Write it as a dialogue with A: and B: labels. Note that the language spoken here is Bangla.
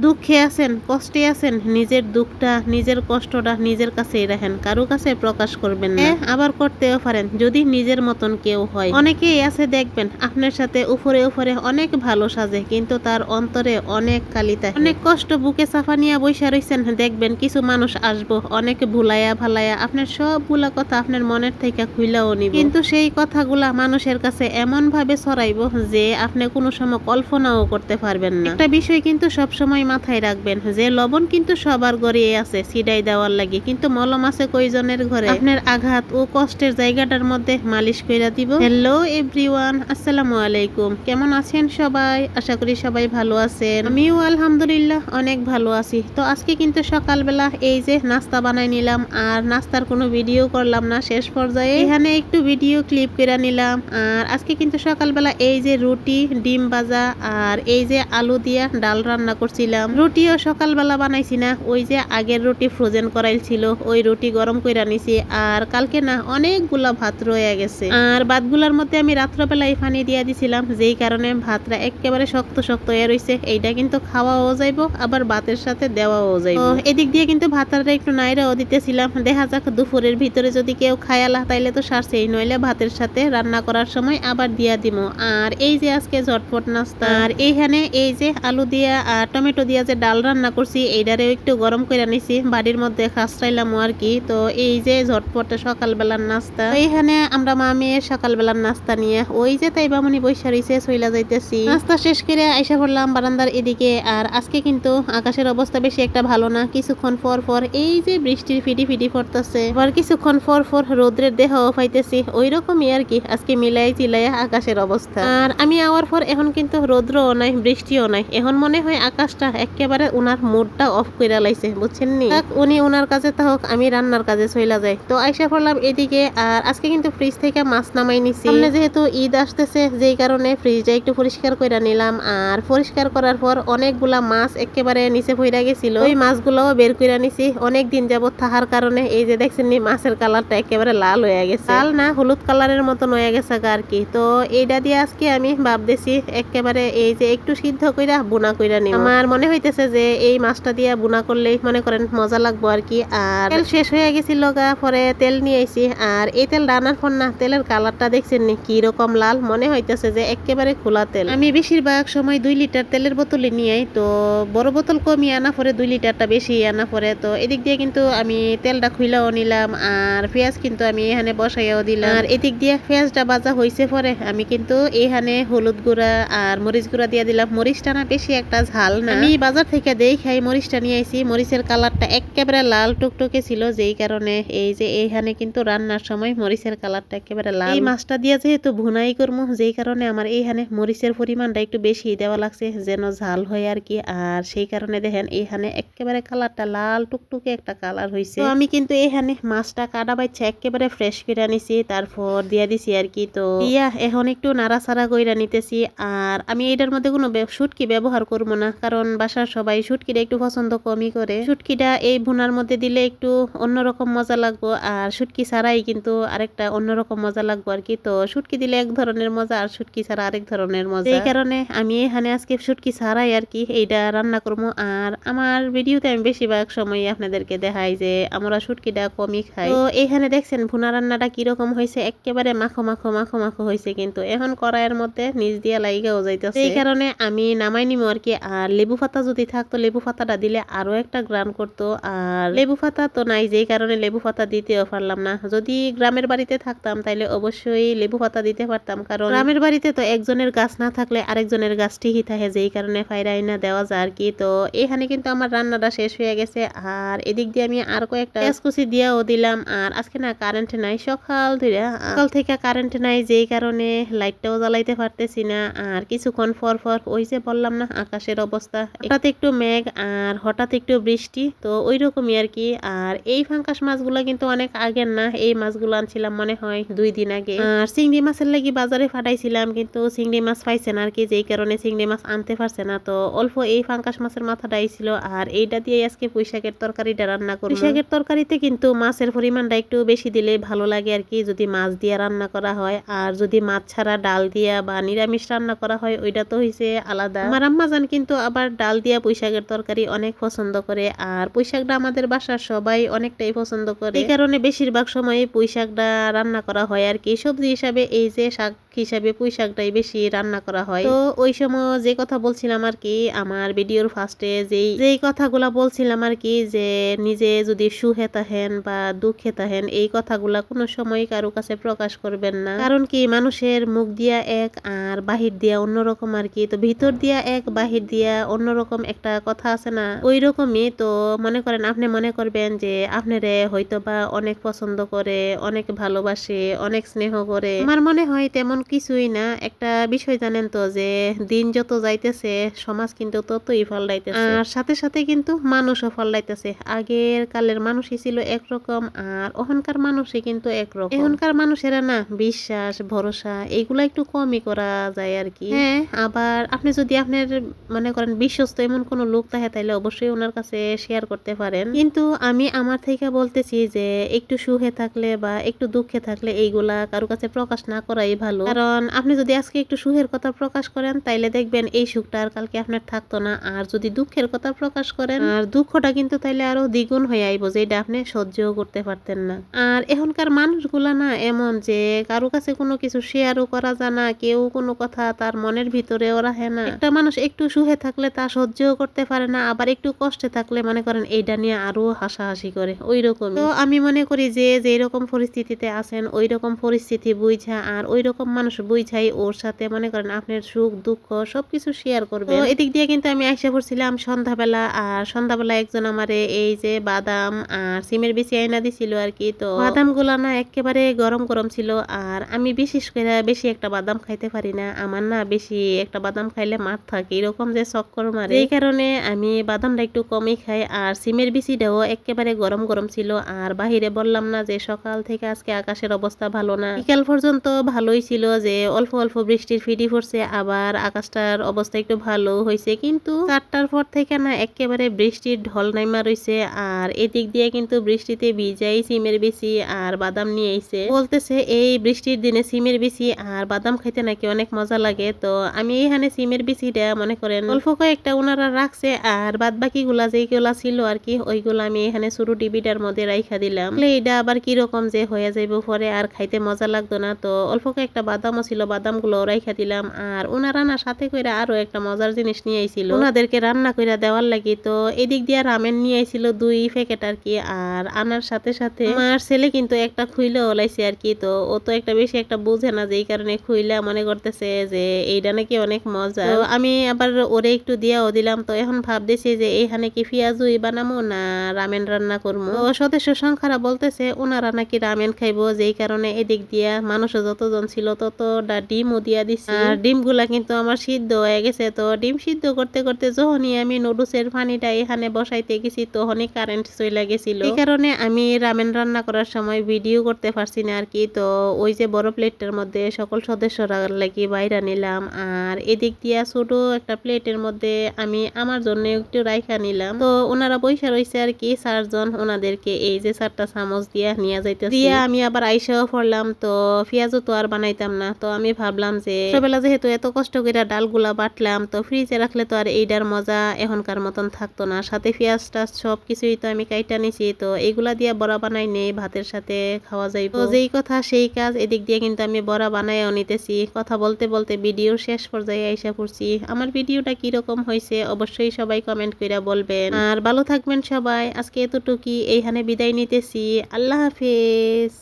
A: দুঃখে আছেন, কষ্টে আছেন, নিজের দুঃখটা নিজের কষ্টটা নিজের কাছেই রাখেন, কারো কাছে প্রকাশ করবেন না। আবার করতেও পারেন যদি নিজের মতন কেউ হয়। অনেকেই আছে দেখবেন আপনার সাথে উপরে উপরে অনেক ভালো সাজে, কিন্তু তার অন্তরে অনেক কালি থাকে। অনেক কষ্ট বুকে চাপা নিয়ে বৈশা রয়েছেন, দেখবেন কিছু মানুষ আসবো অনেক ভুলাইয়া ভালাইয়া আপনার সবগুলা কথা আপনার মনের থেকে খুইলাও নিব, কিন্তু সেই কথাগুলা মানুষের কাছে এমন ভাবে ছড়াইব যে আপনি কোনো সময় কল্পনাও করতে পারবেন না। একটা বিষয় কিন্তু সবসময় মাথায় রাখবেন যে লবণ কিন্তু সবার ঘরে আছে সিডাই দেওয়ার লাগে, কিন্তু মলম আছে কয়জনের ঘরে? আপনার আঘাত ও কষ্টের জায়গাটার মধ্যে মালিশ কইরা দিব। হ্যালো এভরিওয়ান, আসসালামু আলাইকুম। কেমন আছেন সবাই? আশা করি সবাই ভালো আছেন। আমিও আলহামদুলিল্লাহ অনেক ভালো আছি। তো আজকে কিন্তু সকালবেলা এই যে নাস্তা বানাই নিলাম, আর নাস্তার কোনো ভিডিও করলাম না শেষ পর্যায়ে, এখানে একটু ভিডিও ক্লিপ করে নিলাম। আর আজকে কিন্তু সকালবেলা এই যে রুটি, ডিম ভাজা আর এই যে আলু দিয়া ডাল রান্না করছিলাম। রুটিও সকালবেলা বানাইছি না, ওই যে আগের রুটি ফ্রোজেন করাইল ছিল, ওই রুটি গরম করে নিছি। আর কালকে না অনেকগুলা ভাত রয়ে গেছে, আর ভাতগুলার মধ্যে আমি রাত্রবেলায় পানি দিয়ে দিছিলাম, যেই কারণে ভাতটা একেবারে শক্ত শক্ত হয়ে রয়েছে। এইটা কিন্তু খাওয়াও যাইব, আবার ভাতের সাথে দেওয়াও যাইব। এদিক দিয়ে কিন্তু ভাতটা একটু নাইরাও দিতেছিলাম, দেখা যাক দুপুরের ভিতরে যদি কেউ খায়ালা তাইলে তো সারছেই, নইলে ভাতের সাথে রান্না করার সময় আবার দিয়া দিব। আর এই যে আজকে ঝটপট নাস্তা, আর এইখানে এই যে আলু দিয়া আর টমেটো দিয়া যে ডাল রান্না করছি, এইটারেও একটু গরম করে নিছি, বাড়ির মধ্যে খাসটাইলাম আর কি। তো এই যে ঝটপট সকালবেলার নাস্তা, এইখানে আমরা মা মেয়ে সকালবেলার নাস্তা নিয়ে ওই যে তাই বামুনি বৈশা রইছে, চইলা যাইতেছি। নাস্তা শেষ করে আইসা পড়লাম বারান্দার এদিকে। আর আজকে কিন্তু আকাশের অবস্থা বেশি একটা ভালো না, কিছুক্ষণ পর পর এই যে বৃষ্টির ফিটি ফিটি পড়তেছে, আবার কিছুক্ষণ পর পর রোদ্রের দেহও পাইতেছি, ওই রকমই আর কি আজকে মিলাই চিলাই আকাশের অবস্থা। আর আমি আওয়ার পর এখন কিন্তু রৌদ্রও নাই, বৃষ্টিও নাই, এখন মনে হয় আকাশটা একেবারে উনার মুডটা অফ করে লাইছে, বুঝছেন নি? উনি উনার কাজে থাকুক, আমি রান্নার কাজে চইলা যাই। তো আইসা পড়লাম এদিকে। আর আজকে কিন্তু ফ্রিজ থেকে মাছ নামাই নিছি, সামনে যেহেতু ঈদ আসতেছে, যেই কারণে ফ্রিজটা একটু পরিষ্কার করে নিলাম। আর পরিষ্কার করার পর অনেকগুলা মাছ একেবারে নিচে পইরা গেছিল, ওই মাছগুলোও বের করে নিছি। অনেক দিন যাবত থাকার কারণে এই যে দেখছেন নি মাছের কালারটা একেবারে লাল হয়ে গেছে, লাল না হলুদ কালারের মতন হয়ে গেছে আর কি। তো এইটা দিয়ে আজকে আমি ভাবতেছি একেবারে এই যে একটু সিদ্ধ কইরা বুনা কইরা নিব। আমার মনে হইতেছে যে এই মাছটা দিয়া বুনা করলেই মনে করেন মজা লাগবো আর কি। আর তেল শেষ হয়ে গেছিল গা, পরে তেল নিয়ে আইছি। আর এই তেল রান্নার পর না তেলের কালারটা দেখছেন নি কি রকম লাল, মনে হইতেছে যে একেবারে খোলা তেল। আমি বেশিরভাগ সময় 2 লিটার তেলের বোতলে নিয়ে আই, তো বড় বোতল কমই আনা পরে 2 লিটারটা বেশি আনা পরে। তো এদিক দিয়ে কিন্তু আমি তেলটা খুইলাও নিলাম, আর পেঁয়াজ কিন্তু আমি এখানে বসাইয়াও দিলাম। আর এদিক দিয়ে পেঁয়াজটা ভাজা হয়েছে পরে আমি কিন্তু এখানে হলুদ গুঁড়া আর মরিচ গুঁড়া দিয়ে দিলাম। মরিচটা না বেশি একটা ঝাল না, আমি বাজার থেকে দেখাই মরিচটা নিয়ে আইছি। মরিচের কালারটা একেবারে লাল টুকটুকে ছিল, যেই কারণে এই যে এইখানে কিন্তু রান্নার সময় মরিচের কালারটা একেবারে লাল। এই মাছটা দিয়ে যেহেতু ভুনাই করবো, যেই কারণে আমার এইখানে মরিচের পরিমাণটা একটু বেশি দেওয়া লাগছে যেন ঝাল হয় আর কি। আর সেই কারণে দেখেন এইখানে একেবারে কালারটা লাল টুকটুকে একটা কালার হয়েছে। তো আমি কিন্তু এইখানে মাছটা কাটা বাইচ্ছে একেবারে ফ্রেশ করে নিছি, তারপর দিয়ে দিছি আর কি। তো এখন একটু নাড়াচাড়া কইরা নিতেছি। আর আমি এটার মধ্যে কোনো শুটকি ব্যবহার করবো না, কারণ বাসার সবাই শুটকিটা একটু পছন্দ কমই করে। শুটকিটা এই ভুনার মধ্যে দিলে একটু অন্যরকম মজা লাগবো, আর শুটকি ছাড়াই কিন্তু আরেকটা অন্যরকম মজা লাগবো আর কি। তো শুটকি দিলে এক ধরনের মজা, আর শুটকি ছাড়া আরেক ধরনের মজা। এই কারণে আমি এখানে আজকে শুটকি ছাড়াই আর কি এইটা রান্না করবো। আর আমার ভিডিওতে আমি বেশিরভাগ সময় আপনাদেরকে দেখাই যে আমরা শুটকিটা কমই খাই। তো এখানে দেখছেন ভুনা রান্নাটা কিরকম হয়েছে, একেবারে মাখো মাখো মাখো মাখো হয়েছে, কিন্তু এখন কড়াইয়ের মধ্যে নিচ দিয়ে লাইগাও যাইতেছে। এই কারণে আমি নামাই নিব আর কি। আর লেবু পাতা যদি থাকতো, লেবু পাতাটা দিলে আরো একটা গ্রান করতো। আর লেবু পাতা তো নাই, যেই কারণে লেবু পাতা দিতেও পারলাম না। যদি গ্রামের বাড়িতে থাকতাম তাইলে অবশ্যই লেবু পাতা দিতে পারতাম, কারণ গ্রামের বাড়িতে তো একজনের গাছ না থাকলে আরেকজনের গাছ ঠিকই থাকে, যেই কারণে ফাইরাই না দেওয়া যায় আর কি। তো এখানে কিন্তু আমার রান্নাটা শেষ হয়ে গেছে। আর এদিক দিয়ে আমি আর কয়েকটা পেঁয়াজকুচি দিয়েও দিলাম। আর আজকে না কারেন্ট নাই, সকাল থেকে কারেন্ট নাই, যেই কারণে লাইটটাও জ্বালাইতে পারতেছি না। আর কিছুক্ষণ পর পর ওই যে বললাম না আকাশের অবস্থা, হঠাৎ একটু মেঘ আর হঠাৎ একটু বৃষ্টি, তো ওই রকমই আর কি। আর এই ফাঙ্কাস মাছগুলো কিন্তু অনেক আগের না, এই মাছগুলো আনছিলাম মনে হয় 2 দিন আগে। আর চিংড়ি মাছের লাগি বাজারে ফাটাইছিলাম, কিন্তু চিংড়ি মাছ পাইছে না আর কি, যেই কারণে চিংড়ি মাছ আনতে পারছে না। তো অল্প এই ফাঙ্কাস মাছের মাথাটাই ছিল, আর এইটা দিয়ে আজকে পুঁইশাকের তরকারিটা রান্না করব। পুঁইশাকের তরকারিতে কিন্তু মাছের পরিমাণটা একটু বেশি দিলে ভালো লাগে আর কি, যদি মাছ দিয়ে রান্না করা হয়। আর যদি মাছ ছাড়া ডাল দিয়া বা নিরামিষ রান্না করা হয় ওইটা তো হইছে আলাদা। আমার আম্মা জান কিন্তু আবার ডাল দিয়া পুঁই শাকের তরকারি অনেক পছন্দ করে, আর পুঁই শাকটা আমাদের বাসার সবাই অনেকটাই পছন্দ করে। এই কারণে বেশিরভাগ সময় পুঁই শাকটা রান্না করা হয় আর কি। সবজি হিসাবে এই যে শাক হিসাবে পুঁই শাকটাই বেশি রান্না করা হয়। তো ওই সময় যে কথা বলছিলাম আর কি, আমার ভিডিওর ফার্স্টে যেই কথাগুলা বলছিলাম আর কি, যে নিজে যদি সুখে থাকেন বা দুঃখে থাকেন, এই কথাগুলা কোনো সময় কারো কাছে প্রকাশ করবেন না। কারণ কি, মানুষের মুখ দিয়া এক আর বাহির দিয়া অন্যরকম আর কি। তো ভিতর দিয়া এক, বাহির দিয়া অন্যরকম একটা কথা আছে না, ওই রকমই। তো মনে করেন, আপনি মনে করবেন যে আপনারে হয়তো বা অনেক পছন্দ করে, অনেক ভালোবাসে, অনেক স্নেহ করে। আমার মনে হয় তেমন কিছুই না। একটা বিষয় জানেন তো, যে দিন যত যাইতেছে সমাজ কিন্তু ততই পাল্টাইতেছে, আর সাথে সাথে কিন্তু মানুষও পাল্টাইতেছে। আগের কালের মানুষই ছিল একরকম, আর এখনকার মানুষই কিন্তু একরকম। এখনকার মানুষেরা না বিশ্বাস ভরসা এইগুলা একটু কমই করা যায় আর কি। হ্যাঁ, আবার আপনি যদি আপনার মনে করেন বিশ্বস্ত এমন কোনো লোক থাকে, তাইলে অবশ্যই ওনার কাছে শেয়ার করতে পারেন। কিন্তু আমি আমার থেকে বলতেছি যে একটু সুখে থাকলে বা একটু দুঃখে থাকলে এইগুলা কারো কাছে প্রকাশ না করাই ভালো। কারণ আপনি যদি আজকে একটু সুখের কথা প্রকাশ করেন, তাইলে দেখবেন এই সুখটা আর কালকে আপনার থাকতো না। আর যদি দুঃখের কথা প্রকাশ করেন, আর দুঃখটা কিন্তু তাইলে আরো দ্বিগুণ হয়ে আইব, যেটা আপনি সহ্যও করতে পারতেন না। আর এখনকার মানুষগুলা না এমন যে কারো কাছে কোনো কিছু শেয়ারও করা যায় না, কেউ কোনো কথা তার মনের ভিতরেও রাখে না। একটা মানুষ একটু সুখে থাকলে তা সহ্যও করতে পারে না, আবার একটু কষ্টে থাকলে মনে করেন এইটা নিয়ে আরো হাসাহাসি করে, ওই রকম। তো আমি মনে করি যে যেই রকম পরিস্থিতিতে আছেন, ওই রকম পরিস্থিতি বুঝা আর ওই রকম মানুষ বুঝাই ওর সাথে মনে করেন আপনার সুখ দুঃখ সবকিছু শেয়ার করবে। তো এদিক দিয়ে কিন্তু আমি আইসা পড়ছিলাম সন্ধ্যাবেলা, আর সন্ধ্যাবেলা একজন আমারে এই যে বাদাম আর সিমের বিচি আইনা দিছিল আর কি। তো বাদাম গুলা না একেবারে গরম গরম ছিল, আর আমি বিশেষ করে বেশি একটা বাদাম খাইতে পারি না। আমার না বেশি একটা বাদাম খাইলে মাথা এরকম যে চক্কর মারে, এই কারণে আমি বাদামটা একটু কমই খাই। আর সিমের বিচিটাও একেবারে গরম গরম ছিল। আর বাহিরে বললাম না যে সকাল থেকে আজকে আকাশের অবস্থা ভালো না, বিকাল পর্যন্ত ভালোই ছিল, যে অল্প অল্প বৃষ্টির ফিটি পড়ছে, আবার আকাশটার অবস্থা একটু ভালো হয়েছে। কিন্তু 4টার পর থেকে না একেবারে বৃষ্টির ঢল নাইমা রইছে। আর এদিক দিয়ে কিন্তু বৃষ্টিতে ভিজাই সিমের বিচি আর বাদাম নিয়ে আইছে, বলতেছে এই বৃষ্টির দিনে সিমের বিচি আর বাদাম খাইতে নাকি অনেক মজা লাগে। তো আমি এখানে সিমের বিচিটা মনে করেন অল্প কয়েকটা ওনারা রাখছে, আর বাদ বাকি গুলা যেগুলা ছিল আর কি, ওইগুলা আমি এখানে ছোট ডিবিটার মধ্যে রাইখা দিলাম। এইটা আবার কিরকম যে হয়ে যাইব পরে, আর খাইতে মজা লাগতো না। তো অল্প কয়েকটা বাদামও ছিল, বাদাম গুলো রাইখা দিলাম। আর ওনারা না সাথে করে আরো একটা মজার জিনিস নিয়ে আইছিল ওনাদেরকে রান্না করে দেওয়ার লাগি। তো এদিক দিয়ে রামেন নিয়ে আইছিল 2 প্যাকেট আর কি। আর আনার সাথে সাথে আমার ছেলে কিন্তু একটা খুইলে ওলাইছে আর কি। তো ও তো একটা বেশি একটা বুঝে না, যেই কারণে খুইলা মনে করতেছে যে এইটা নাকি অনেক মজা। তো আমি আবার ওরে একটু দিয়াও দিলাম। তো এখন ভাবতেছি যে এইখানে কি পেঁয়াজুই বানামো না রামেন রান্না করবো। তো সদস্য সংখ্যারা বলতেছে ওনারা নাকি রামেন খাইবো, যেই কারণে এদিক দিয়া মানুষও যতজন ছিল ততটা ডিমও দিয়া দিচ্ছে। আর ডিম গুলা কিন্তু আমার সিদ্ধ হয়ে গেছে। তো ডিম সিদ্ধ করতে করতে যখনই আমি নুডলসের পানিটা এখানে বসাইতে গেছি, তখনই কারেন্ট চলে গেছিল। এই কারণে আমি রামেন রান্না করার সময় ভিডিও করতে পারছি না আর কি। তো ওই যে বড় প্লেটটার মধ্যে সকল সদস্যরা লাগি বাইরা নিলাম, আর এদিক দিয়া ছোট একটা প্লেটের মধ্যে আমি আমার জন্য একটু রাইখা নিলাম। তো ওনারা পয়সা রয়েছে আর কি 4 জন, ওনাদেরকে এই যে 4টা চামচ দিয়া নিয়ে যাইতেছি। দিয়া আমি আবার আইসাও পড়লাম। তো পেঁয়াজও তো আর বানাইতাম না। তো আমি ভাবলাম যে ছোটবেলা যেহেতু এত কষ্ট করে ডালগুলা বাটলাম, তো ফ্রিজে রাখলে তো আর এইটার মজা এখনকার মতন থাকতো না। সাথে পেঁয়াজটা সব কিছুই তো আমি কাইটা নিছি। তো এগুলা দিয়ে বড়া বানাই নেই, ভাতের সাথে খাওয়া যাইব। তো যেই কথা সেই কাজ, এদিক দিয়ে কিন্তু আমি বড়া বানাইও নিতেছি। কথা বলতে বলতে ভিডিওর শেষ পর্যায়ে আইসা পড়ছি। আমার ভিডিওটা কিরকম হয়েছে অবশ্যই সবাই কমেন্ট কইরা বলবেন। আর ভালো থাকবেন সবাই। আজকে এতটুকুই, এইখানে বিদায় নিতেছি। আল্লাহ হাফেজ।